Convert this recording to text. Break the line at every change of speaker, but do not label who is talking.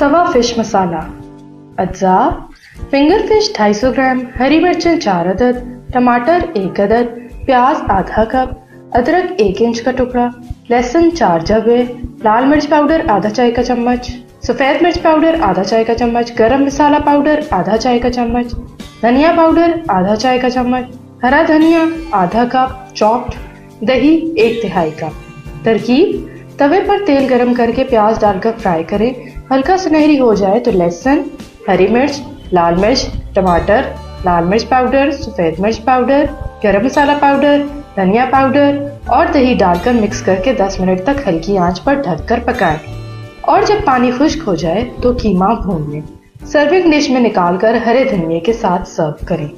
तवा fish मसाला। अज्जा: finger fish 250 ग्राम, हरी मिर्चें 4 अदद, टमाटर 1 अदद, प्याज आधा कप, अदरक 1 इंच का टुकड़ा, लहसुन 4 जवे, लाल मिर्च पाउडर आधा चाय का चम्मच, सफ़ेद मिर्च पाउडर आधा चाय का चम्मच, गरम मसाला पाउडर आधा चाय का चम्मच, धनिया पाउडर आधा चाय का चम्मच, हरा धनिया आधा कप चॉप्ड, दही 1/3 कप। तरकीब: तवे पर तेल गरम करके प्याज डालकर फ्राई करें। हल्का सुनहरी हो जाए तो लहसुन, हरी मिर्च, लाल मिर्च, टमाटर, लाल मिर्च पाउडर, सफ़ेद मिर्च पाउडर, गरम मसाला पाउडर, धनिया पाउडर और दही डालकर मिक्स करके 10 मिनट तक हल्की आंच पर ढककर पकाएं। और जब पानी खुश्क हो जाए तो कीमा भून लें। सर्विंग डिश में निकालकर हरे धनिये के साथ सर्व करें।